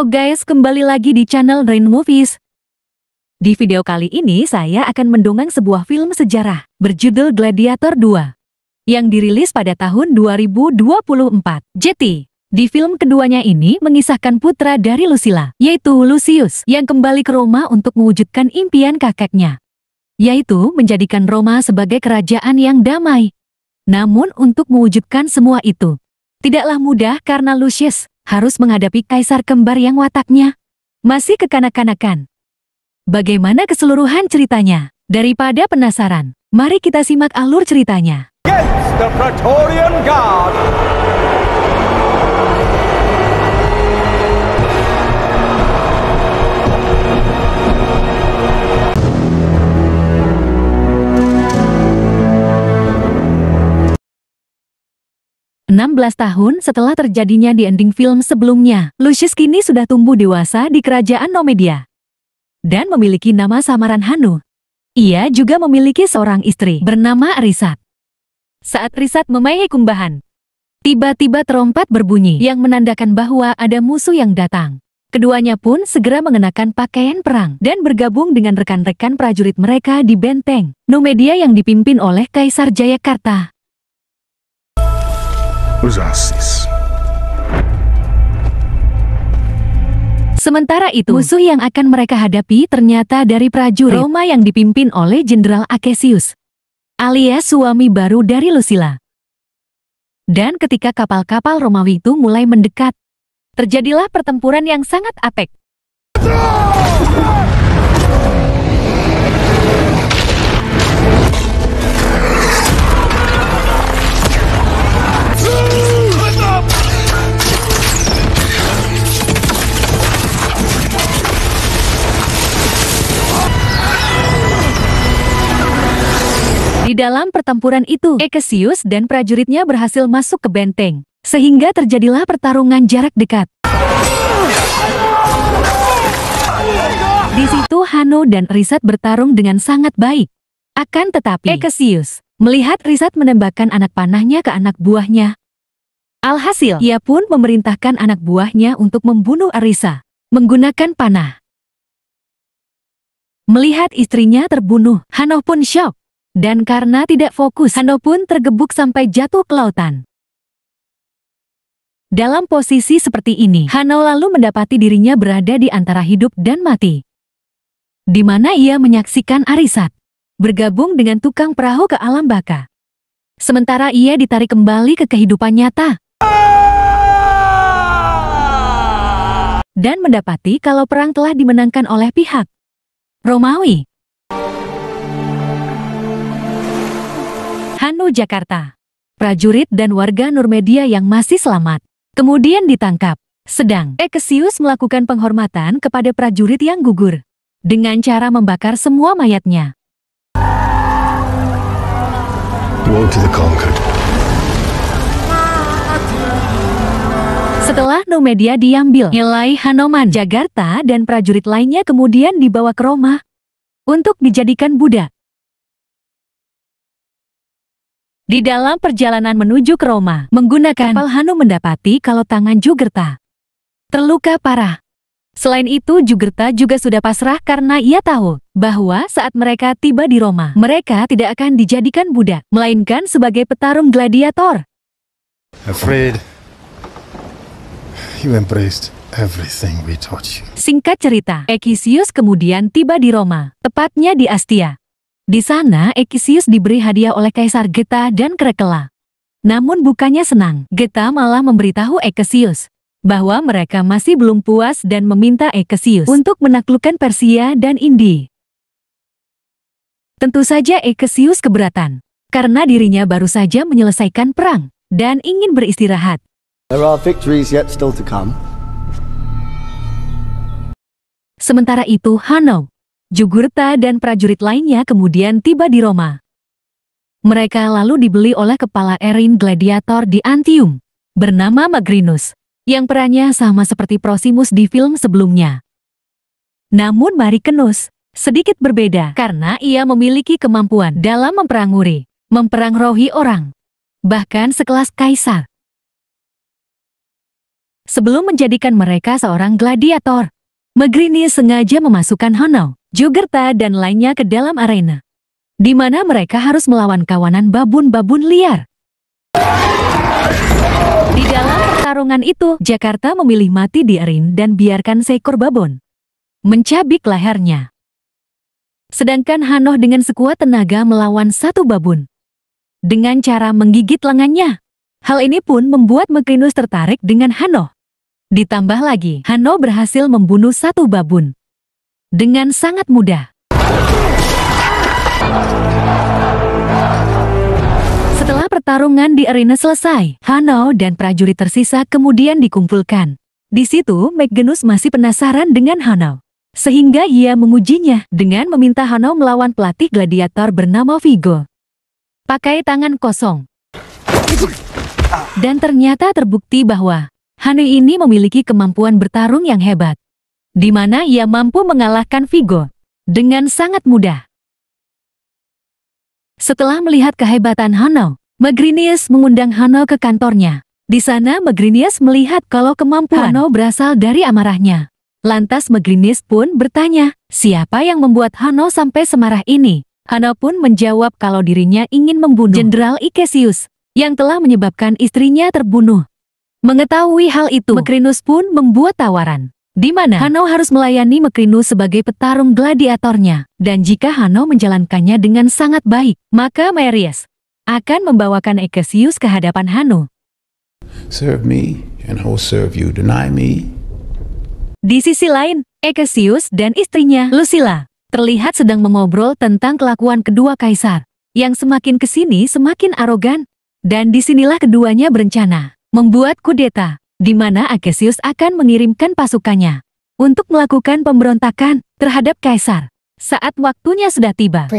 Halo guys, kembali lagi di channel Rain Movies. Di video kali ini saya akan mendongeng sebuah film sejarah berjudul Gladiator 2 yang dirilis pada tahun 2024. JT. Di film keduanya ini mengisahkan putra dari Lucilla, yaitu Lucius, yang kembali ke Roma untuk mewujudkan impian kakeknya, yaitu menjadikan Roma sebagai kerajaan yang damai. Namun untuk mewujudkan semua itu tidaklah mudah karena Lucius harus menghadapi kaisar kembar yang wataknya masih kekanak-kanakan. Bagaimana keseluruhan ceritanya? Daripada penasaran, mari kita simak alur ceritanya. Against the Praetorian Guard. 16 tahun setelah terjadinya di ending film sebelumnya, Lucius kini sudah tumbuh dewasa di kerajaan Nomedia dan memiliki nama samaran Hanno. Ia juga memiliki seorang istri bernama Arisat. Saat Arisat memaingi kumbahan, tiba-tiba trompet berbunyi yang menandakan bahwa ada musuh yang datang. Keduanya pun segera mengenakan pakaian perang dan bergabung dengan rekan-rekan prajurit mereka di benteng Nomedia yang dipimpin oleh Kaisar Jayakarta. Sementara itu, musuh yang akan mereka hadapi ternyata dari prajurit Roma yang dipimpin oleh Jenderal Acesius, alias suami baru dari Lucilla. Dan ketika kapal-kapal Romawi itu mulai mendekat, terjadilah pertempuran yang sangat apik. Di dalam pertempuran itu, Acesius dan prajuritnya berhasil masuk ke benteng, sehingga terjadilah pertarungan jarak dekat. Di situ Hanno dan Arisat bertarung dengan sangat baik. Akan tetapi, Acesius melihat Arisat menembakkan anak panahnya ke anak buahnya. Alhasil, ia pun memerintahkan anak buahnya untuk membunuh Arisa menggunakan panah. Melihat istrinya terbunuh, Hanno pun syok. Dan karena tidak fokus, Hanno pun tergebuk sampai jatuh ke lautan. Dalam posisi seperti ini, Hanno lalu mendapati dirinya berada di antara hidup dan mati, di mana ia menyaksikan Arisat bergabung dengan tukang perahu ke alam baka. Sementara ia ditarik kembali ke kehidupan nyata. Dan mendapati kalau perang telah dimenangkan oleh pihak Romawi. Hanno Jakarta, prajurit dan warga Nomedia yang masih selamat kemudian ditangkap. Sedang Acesius melakukan penghormatan kepada prajurit yang gugur dengan cara membakar semua mayatnya. Woe to the conquered. Setelah Nomedia diambil, Helai Hanoman Jakarta dan prajurit lainnya kemudian dibawa ke Roma untuk dijadikan budak. Di dalam perjalanan menuju ke Roma, menggunakan kapal Hanno mendapati kalau tangan Jugurtha terluka parah. Selain itu, Jugurtha juga sudah pasrah karena ia tahu bahwa saat mereka tiba di Roma, mereka tidak akan dijadikan budak, melainkan sebagai petarung gladiator. Afraid, you embraced everything we taught you. Singkat cerita, Acesius kemudian tiba di Roma, tepatnya di Astia. Di sana, Acesius diberi hadiah oleh Kaisar Geta dan Krekela. Namun bukannya senang, Geta malah memberitahu Acesius bahwa mereka masih belum puas dan meminta Acesius untuk menaklukkan Persia dan Indi. Tentu saja Acesius keberatan, karena dirinya baru saja menyelesaikan perang dan ingin beristirahat. There are victories yet still to come. Sementara itu, Hanno, Jugurtha dan prajurit lainnya kemudian tiba di Roma. Mereka lalu dibeli oleh kepala Erin gladiator di Antium, bernama Magrinus, yang perannya sama seperti Prosimus di film sebelumnya. Namun Marikenus sedikit berbeda karena ia memiliki kemampuan dalam memperangrohi orang, bahkan sekelas kaisar. Sebelum menjadikan mereka seorang gladiator, Megrinis sengaja memasukkan Hano, Jugurtha dan lainnya ke dalam arena, di mana mereka harus melawan kawanan babun-babun liar. Di dalam pertarungan itu, Jakarta memilih mati di arena dan biarkan seekor babon mencabik lehernya. Sedangkan Hano dengan sekuat tenaga melawan satu babun dengan cara menggigit lengannya. Hal ini pun membuat Megrinus tertarik dengan Hano. Ditambah lagi, Hano berhasil membunuh satu babun dengan sangat mudah. Setelah pertarungan di arena selesai, Hano dan prajurit tersisa kemudian dikumpulkan. Di situ, Megrinus masih penasaran dengan Hano, sehingga ia mengujinya dengan meminta Hano melawan pelatih gladiator bernama Vigo pakai tangan kosong. Dan ternyata terbukti bahwa Hano ini memiliki kemampuan bertarung yang hebat, di mana ia mampu mengalahkan Vigo dengan sangat mudah. Setelah melihat kehebatan Hano, Megrinis mengundang Hano ke kantornya. Di sana Megrinis melihat kalau kemampuan Hano berasal dari amarahnya. Lantas Megrinis pun bertanya, siapa yang membuat Hano sampai semarah ini? Hano pun menjawab kalau dirinya ingin membunuh Jenderal Ikesius yang telah menyebabkan istrinya terbunuh. Mengetahui hal itu, Megrinus pun membuat tawaran, di mana Hano harus melayani Megrinus sebagai petarung gladiatornya, dan jika Hano menjalankannya dengan sangat baik, maka Marius akan membawakan Ikesius ke hadapan Hano. Serve me, and I will serve you. Deny me. Di sisi lain, Ikesius dan istrinya, Lucilla, terlihat sedang mengobrol tentang kelakuan kedua kaisar, yang semakin kesini semakin arogan, dan disinilah keduanya berencana membuat kudeta, di mana Ikesius akan mengirimkan pasukannya untuk melakukan pemberontakan terhadap kaisar saat waktunya sudah tiba.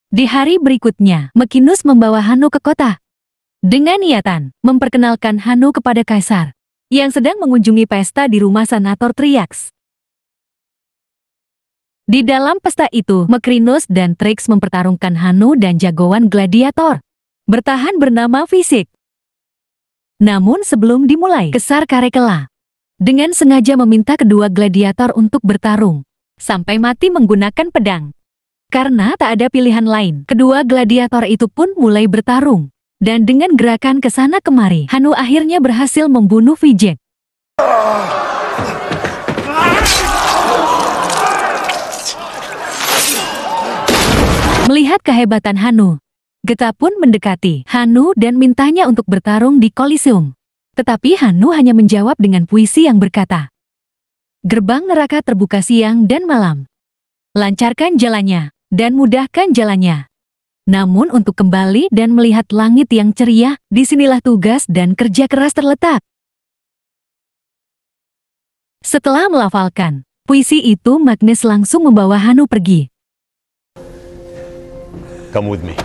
Di hari berikutnya, Mekinus membawa Hano ke kota dengan niatan memperkenalkan Hano kepada kaisar yang sedang mengunjungi pesta di rumah senator Triax. Di dalam pesta itu, Megrinus dan Trix mempertarungkan Hano dan jagoan gladiator bertahan bernama Fisik. Namun sebelum dimulai, Kesar Karekela dengan sengaja meminta kedua gladiator untuk bertarung sampai mati menggunakan pedang. Karena tak ada pilihan lain, kedua gladiator itu pun mulai bertarung. Dan dengan gerakan ke sana kemari, Hano akhirnya berhasil membunuh Vijay. Melihat kehebatan Hano, Geta pun mendekati Hano dan mintanya untuk bertarung di Kolisium. Tetapi Hano hanya menjawab dengan puisi yang berkata, "Gerbang neraka terbuka siang dan malam. Lancarkan jalannya dan mudahkan jalannya. Namun untuk kembali dan melihat langit yang ceria, disinilah tugas dan kerja keras terletak." Setelah melafalkan puisi itu, Magnus langsung membawa Hano pergi. Come with me.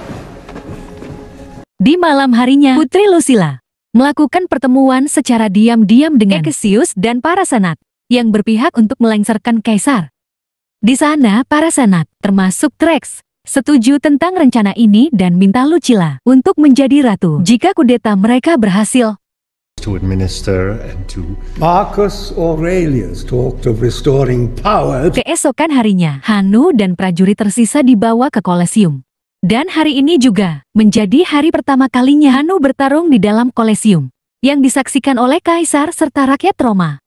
Di malam harinya, Putri Lucilla melakukan pertemuan secara diam-diam dengan Ikesius dan para senat yang berpihak untuk melengsarkan kaisar. Di sana, para senat, termasuk Trix, setuju tentang rencana ini dan minta Lucilla untuk menjadi ratu jika kudeta mereka berhasil. To administer and to Marcus Aurelius talked of restoring power. Keesokan harinya, Hano dan prajurit tersisa dibawa ke Kolesium. Dan hari ini juga menjadi hari pertama kalinya Hano bertarung di dalam Kolesium, yang disaksikan oleh kaisar serta rakyat Roma.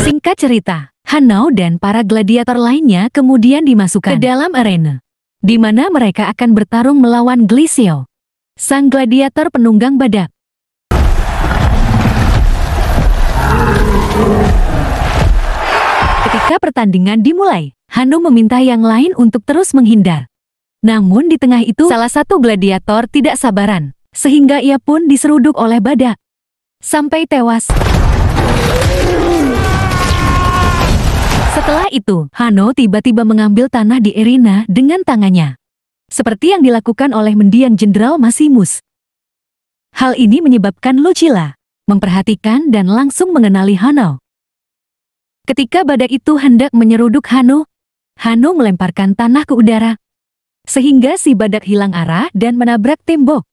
Singkat cerita, Hano dan para gladiator lainnya kemudian dimasukkan ke dalam arena, di mana mereka akan bertarung melawan Glisio, sang gladiator penunggang badak. Ketika pertandingan dimulai, Hano meminta yang lain untuk terus menghindar. Namun di tengah itu, salah satu gladiator tidak sabaran, sehingga ia pun diseruduk oleh badak sampai tewas. Setelah itu, Hano tiba-tiba mengambil tanah di arena dengan tangannya, seperti yang dilakukan oleh mendiang Jenderal Maximus. Hal ini menyebabkan Lucilla memperhatikan dan langsung mengenali Hano. Ketika badak itu hendak menyeruduk Hano, Hanno melemparkan tanah ke udara, sehingga si badak hilang arah dan menabrak tembok.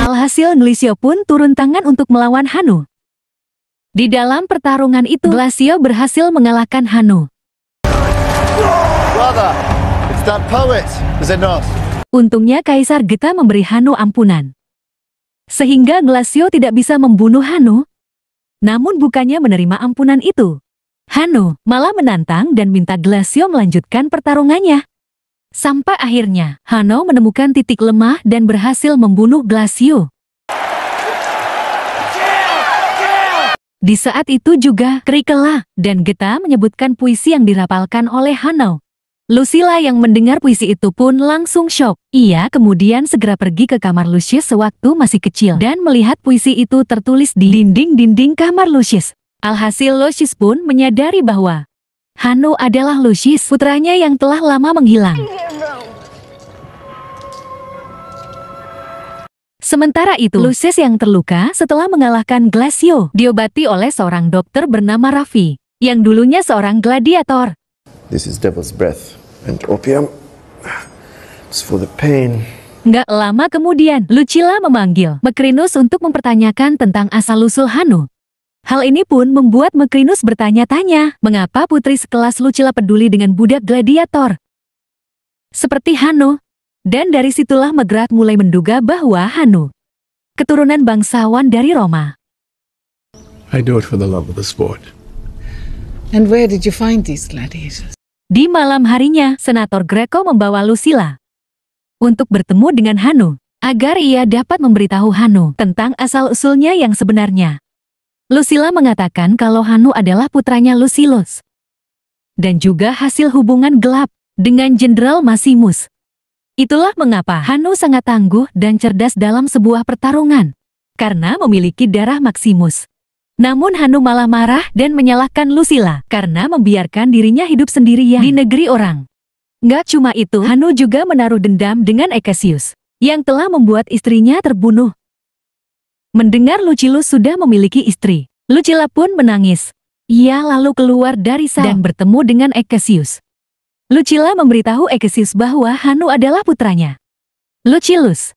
Alhasil Glacio pun turun tangan untuk melawan Hanno. Di dalam pertarungan itu, Glacio berhasil mengalahkan Hanno. Brother, it's that poet, is it not? Untungnya Kaisar Geta memberi Hanno ampunan, sehingga Glacio tidak bisa membunuh Hanno. Namun bukannya menerima ampunan itu, Hanno malah menantang dan minta Glacio melanjutkan pertarungannya. Sampai akhirnya, Hanno menemukan titik lemah dan berhasil membunuh Glacio. Di saat itu juga, Krikela dan Geta menyebutkan puisi yang dirapalkan oleh Hanno. Lucilla yang mendengar puisi itu pun langsung syok. Ia kemudian segera pergi ke kamar Lucius sewaktu masih kecil dan melihat puisi itu tertulis di dinding-dinding kamar Lucius. Alhasil Lucius pun menyadari bahwa Hanno adalah Lucius, putranya yang telah lama menghilang. Sementara itu, Lucius yang terluka setelah mengalahkan Glacio diobati oleh seorang dokter bernama Raffi, yang dulunya seorang gladiator. This is devil's breath and opium. It's for the pain. Nggak lama kemudian, Lucilla memanggil Macrinus untuk mempertanyakan tentang asal-usul Hanno. Hal ini pun membuat Macrinus bertanya-tanya, mengapa putri sekelas Lucilla peduli dengan budak gladiator seperti Hanno. Dan dari situlah Magrat mulai menduga bahwa Hanno keturunan bangsawan dari Roma. I do it for the love of the sport. And where did you find these gladiators? Di malam harinya, Senator Greco membawa Lucilla untuk bertemu dengan Hanno, agar ia dapat memberitahu Hanno tentang asal-usulnya yang sebenarnya. Lucilla mengatakan kalau Hanno adalah putranya Lucilius, dan juga hasil hubungan gelap dengan Jenderal Maximus. Itulah mengapa Hanno sangat tangguh dan cerdas dalam sebuah pertarungan, karena memiliki darah Maximus. Namun Hanno malah marah dan menyalahkan Lucilla karena membiarkan dirinya hidup sendirian di negeri orang. Nggak cuma itu, Hanno juga menaruh dendam dengan Cassius, yang telah membuat istrinya terbunuh. Mendengar Lucilius sudah memiliki istri, Lucilla pun menangis. Ia lalu keluar dari sel dan bertemu dengan Cassius. Lucilla memberitahu Cassius bahwa Hanno adalah putranya, Lucilius.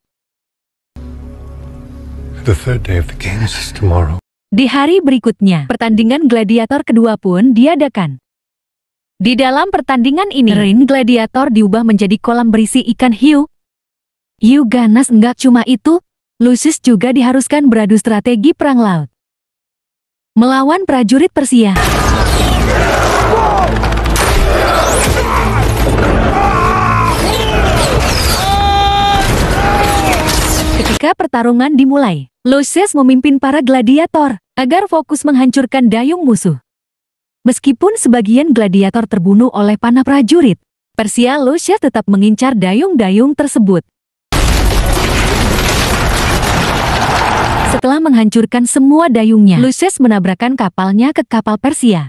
The third day of the games is tomorrow. Di hari berikutnya, pertandingan gladiator kedua pun diadakan. Di dalam pertandingan ini, ring gladiator diubah menjadi kolam berisi ikan hiu. Hiu ganas. Enggak cuma itu, Lucius juga diharuskan beradu strategi perang laut melawan prajurit Persia. Ketika pertarungan dimulai, Lucius memimpin para gladiator agar fokus menghancurkan dayung musuh. Meskipun sebagian gladiator terbunuh oleh panah prajurit Persia, Lucius tetap mengincar dayung-dayung tersebut. Setelah menghancurkan semua dayungnya, Lucius menabrakkan kapalnya ke kapal Persia.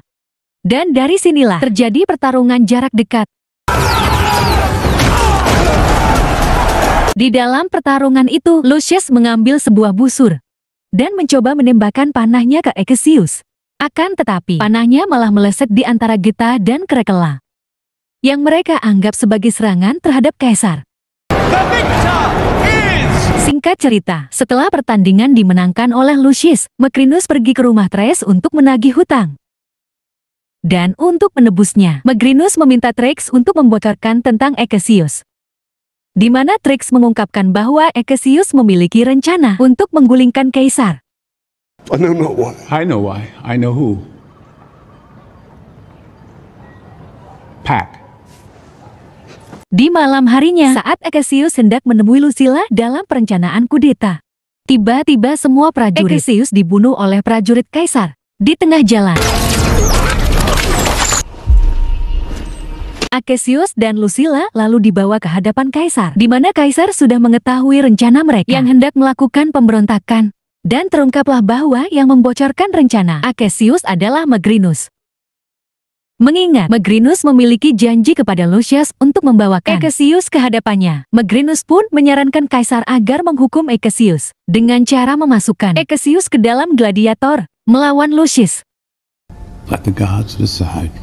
Dan dari sinilah terjadi pertarungan jarak dekat. Di dalam pertarungan itu, Lucius mengambil sebuah busur dan mencoba menembakkan panahnya ke Cassius. Akan tetapi, panahnya malah meleset di antara Geta dan Krikela, yang mereka anggap sebagai serangan terhadap Kaisar. Singkat cerita, setelah pertandingan dimenangkan oleh Lucius, Macrinus pergi ke rumah Tres untuk menagih hutang. Dan untuk menebusnya, Macrinus meminta Trix untuk membocorkan tentang Cassius, di mana Trix mengungkapkan bahwa Cassius memiliki rencana untuk menggulingkan Kaisar. I know not why. I know why. I know who. Pack. Di malam harinya, saat Cassius hendak menemui Lucilla dalam perencanaan kudeta, tiba-tiba semua prajurit Cassius dibunuh oleh prajurit Kaisar di tengah jalan. Cassius dan Lucilla lalu dibawa ke hadapan Kaisar, di mana Kaisar sudah mengetahui rencana mereka yang hendak melakukan pemberontakan. Dan terungkaplah bahwa yang membocorkan rencana Cassius adalah Macrinus. Mengingat Macrinus memiliki janji kepada Lucius untuk membawakan Cassius ke hadapannya, Macrinus pun menyarankan Kaisar agar menghukum Cassius dengan cara memasukkan Cassius ke dalam gladiator melawan Lucius. Let the gods decide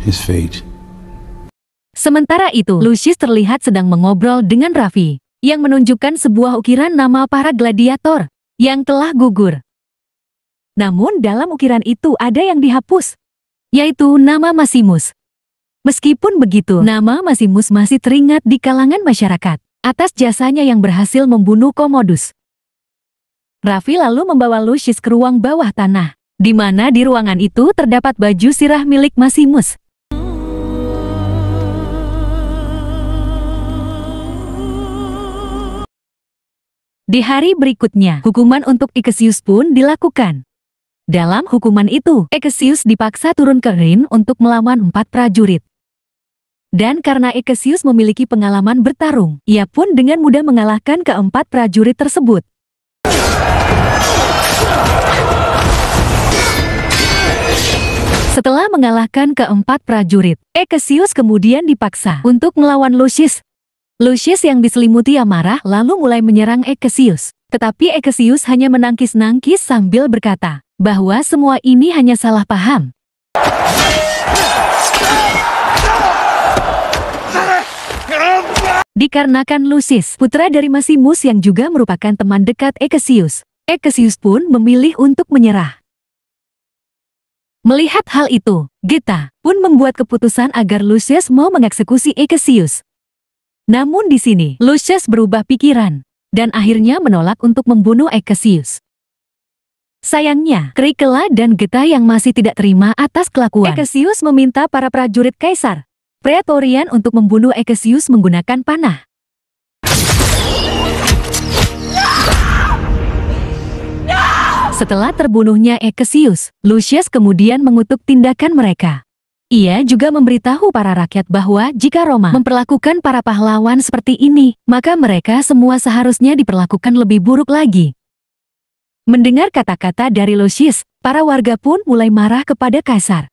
his fate. Sementara itu, Lucius terlihat sedang mengobrol dengan Raffi, yang menunjukkan sebuah ukiran nama para gladiator yang telah gugur. Namun dalam ukiran itu ada yang dihapus, yaitu nama Maximus. Meskipun begitu, nama Maximus masih teringat di kalangan masyarakat atas jasanya yang berhasil membunuh Commodus. Raffi lalu membawa Lucius ke ruang bawah tanah, di mana di ruangan itu terdapat baju sirah milik Maximus. Di hari berikutnya, hukuman untuk Ikesius pun dilakukan. Dalam hukuman itu, Ikesius dipaksa turun ke ring untuk melawan 4 prajurit. Dan karena Ikesius memiliki pengalaman bertarung, ia pun dengan mudah mengalahkan ke-4 prajurit tersebut. Setelah mengalahkan ke-4 prajurit, Ikesius kemudian dipaksa untuk melawan Lucius. Lucius yang diselimuti amarah lalu mulai menyerang Ikesius. Tetapi Ikesius hanya menangkis-nangkis sambil berkata bahwa semua ini hanya salah paham. Dikarenakan Lucius, putra dari Maximus yang juga merupakan teman dekat Ikesius, Ikesius pun memilih untuk menyerah. Melihat hal itu, Geta pun membuat keputusan agar Lucius mau mengeksekusi Ikesius. Namun di sini, Lucius berubah pikiran dan akhirnya menolak untuk membunuh Ikesius. Sayangnya, Krikela dan Geta yang masih tidak terima atas kelakuan Ikesius meminta para prajurit Kaisar Praetorian untuk membunuh Ikesius menggunakan panah. Setelah terbunuhnya Ikesius, Lucius kemudian mengutuk tindakan mereka. Ia juga memberitahu para rakyat bahwa jika Roma memperlakukan para pahlawan seperti ini, maka mereka semua seharusnya diperlakukan lebih buruk lagi. Mendengar kata-kata dari Lucius, para warga pun mulai marah kepada Kaisar.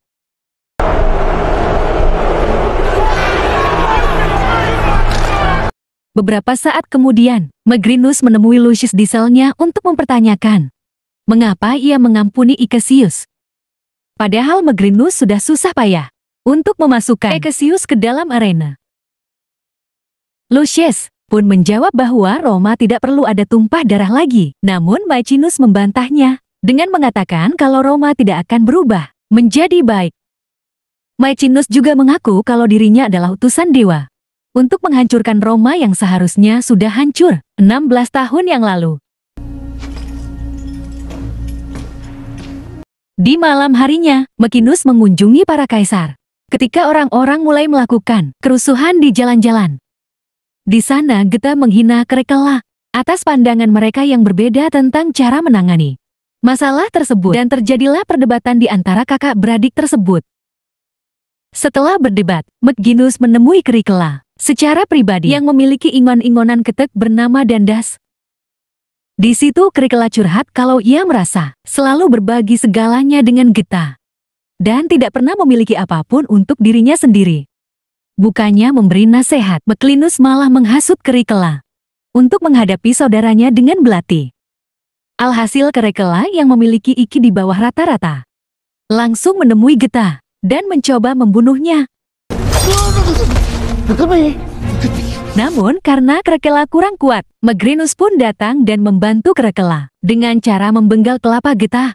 Beberapa saat kemudian, Magrinus menemui Lucius di selnya untuk mempertanyakan mengapa ia mengampuni Ikesius. Padahal Magrinus sudah susah payah untuk memasukkan Ikesius ke dalam arena. Lucius pun menjawab bahwa Roma tidak perlu ada tumpah darah lagi. Namun Maecenas membantahnya dengan mengatakan kalau Roma tidak akan berubah menjadi baik. Maecenas juga mengaku kalau dirinya adalah utusan dewa untuk menghancurkan Roma yang seharusnya sudah hancur 16 tahun yang lalu. Di malam harinya, Maecenas mengunjungi para kaisar. Ketika orang-orang mulai melakukan kerusuhan di jalan-jalan. Di sana Geta menghina Krikela atas pandangan mereka yang berbeda tentang cara menangani masalah tersebut dan terjadilah perdebatan di antara kakak beradik tersebut. Setelah berdebat, Maecenas menemui Krikela secara pribadi yang memiliki ingon-ingonan ketek bernama Dandas. Di situ Krikela curhat kalau ia merasa selalu berbagi segalanya dengan Geta dan tidak pernah memiliki apapun untuk dirinya sendiri. Bukannya memberi nasihat, Maecenas malah menghasut Krikela untuk menghadapi saudaranya dengan belati. Alhasil Krikela yang memiliki IQ di bawah rata-rata langsung menemui Geta dan mencoba membunuhnya. Namun karena Krikela kurang kuat, Magrinus pun datang dan membantu Krikela dengan cara membenggal kelapa Geta.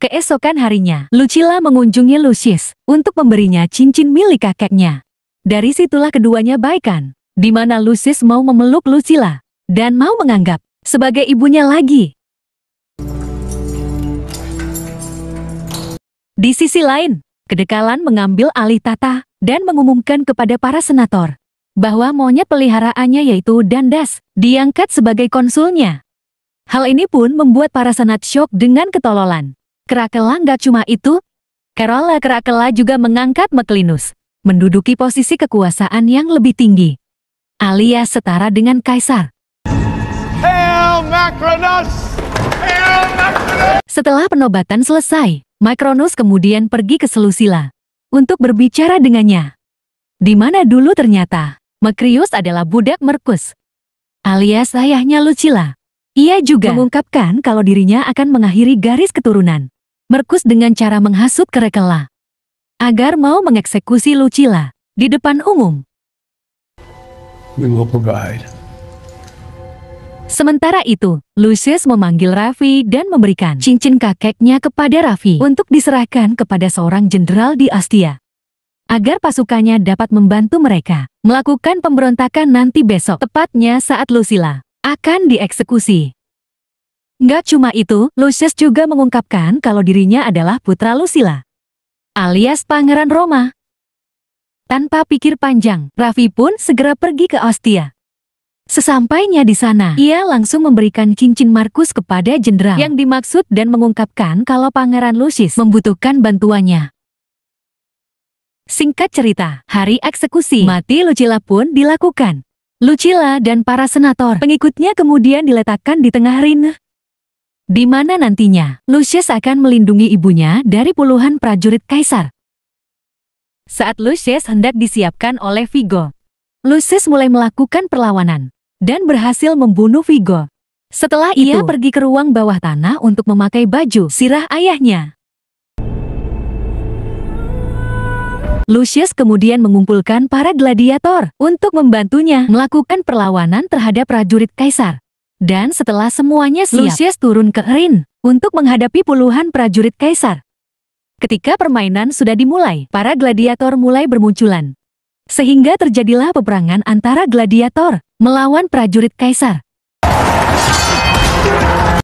Keesokan harinya, Lucilla mengunjungi Lucius untuk memberinya cincin milik kakeknya. Dari situlah keduanya baikan, di mana Lucius mau memeluk Lucilla dan mau menganggap sebagai ibunya lagi. Di sisi lain, Kedekalan mengambil alih tata dan mengumumkan kepada para senator bahwa monyet peliharaannya yaitu Dandas diangkat sebagai konsulnya. Hal ini pun membuat para senat syok dengan ketololan. Krikela nggak cuma itu, Carola Krikela juga mengangkat Macrinus menduduki posisi kekuasaan yang lebih tinggi, alias setara dengan kaisar. Hail Macrinus! Hail Macrinus! Setelah penobatan selesai, Macrinus kemudian pergi ke Seleucia untuk berbicara dengannya. Di mana dulu ternyata Macrius adalah budak Merkus, alias ayahnya Lucilla. Ia juga mengungkapkan kalau dirinya akan mengakhiri garis keturunan Marcus dengan cara menghasut Caracalla agar mau mengeksekusi Lucilla di depan umum. We will provide. Sementara itu, Lucius memanggil Raffi dan memberikan cincin kakeknya kepada Raffi untuk diserahkan kepada seorang jenderal di Astia agar pasukannya dapat membantu mereka melakukan pemberontakan nanti besok, tepatnya saat Lucilla akan dieksekusi. Nggak cuma itu, Lucius juga mengungkapkan kalau dirinya adalah putra Lucilla, alias Pangeran Roma. Tanpa pikir panjang, Raffi pun segera pergi ke Ostia. Sesampainya di sana, ia langsung memberikan cincin Marcus kepada jenderal yang dimaksud dan mengungkapkan kalau Pangeran Lucius membutuhkan bantuannya. Singkat cerita, hari eksekusi mati Lucilla pun dilakukan. Lucilla dan para senator pengikutnya kemudian diletakkan di tengah arena, di mana nantinya Lucius akan melindungi ibunya dari puluhan prajurit kaisar. Saat Lucius hendak disiapkan oleh Vigo, Lucius mulai melakukan perlawanan dan berhasil membunuh Vigo. Setelah itu, ia pergi ke ruang bawah tanah untuk memakai baju sirah ayahnya. Lucius kemudian mengumpulkan para gladiator untuk membantunya melakukan perlawanan terhadap prajurit kaisar. Dan setelah semuanya siap, Lucius turun ke arena untuk menghadapi puluhan prajurit kaisar. Ketika permainan sudah dimulai, para gladiator mulai bermunculan. Sehingga terjadilah peperangan antara gladiator melawan prajurit kaisar.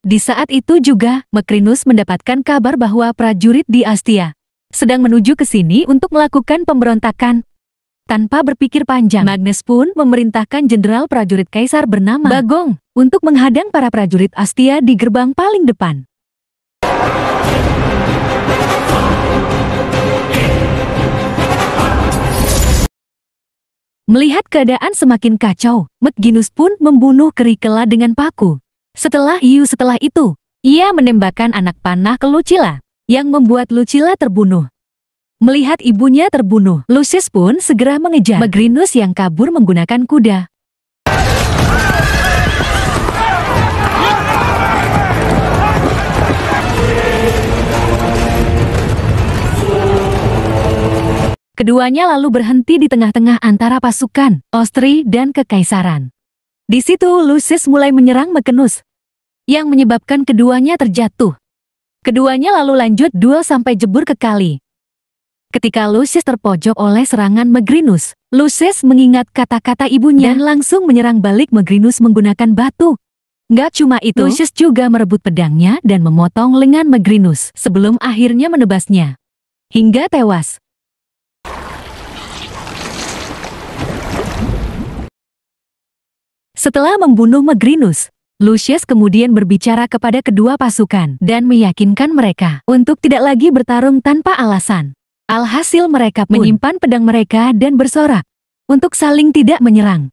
Di saat itu juga, Macrinus mendapatkan kabar bahwa prajurit di Astia sedang menuju ke sini untuk melakukan pemberontakan. Tanpa berpikir panjang, Magnus pun memerintahkan jenderal prajurit kaisar bernama Bagong untuk menghadang para prajurit Astia di gerbang paling depan. Melihat keadaan semakin kacau, Magnus pun membunuh Caracalla dengan paku. Setelah itu, ia menembakkan anak panah ke Lucilla, yang membuat Lucilla terbunuh. Melihat ibunya terbunuh, Lucius pun segera mengejar Macrinus yang kabur menggunakan kuda. Keduanya lalu berhenti di tengah-tengah antara pasukan Austria dan Kekaisaran. Di situ Lucius mulai menyerang Macrinus, yang menyebabkan keduanya terjatuh. Keduanya lalu lanjut duel sampai jebur ke kali. Ketika Lucius terpojok oleh serangan Macrinus, Lucius mengingat kata-kata ibunya dan langsung menyerang balik Macrinus menggunakan batu. Nggak cuma itu, Lucius juga merebut pedangnya dan memotong lengan Macrinus sebelum akhirnya menebasnya hingga tewas. Setelah membunuh Macrinus, Lucius kemudian berbicara kepada kedua pasukan dan meyakinkan mereka untuk tidak lagi bertarung tanpa alasan. Alhasil mereka pun menyimpan pedang mereka dan bersorak untuk saling tidak menyerang.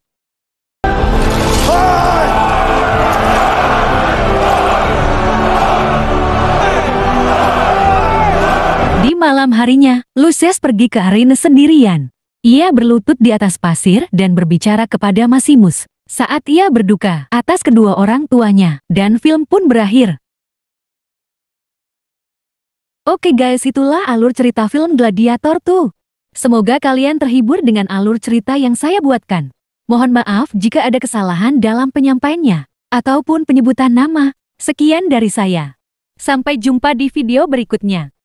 Di malam harinya, Lucius pergi ke arena sendirian. Ia berlutut di atas pasir dan berbicara kepada Maximus saat ia berduka atas kedua orang tuanya, dan film pun berakhir. Oke guys, itulah alur cerita film Gladiator tuh. Semoga kalian terhibur dengan alur cerita yang saya buatkan. Mohon maaf jika ada kesalahan dalam penyampaiannya, ataupun penyebutan nama. Sekian dari saya. Sampai jumpa di video berikutnya.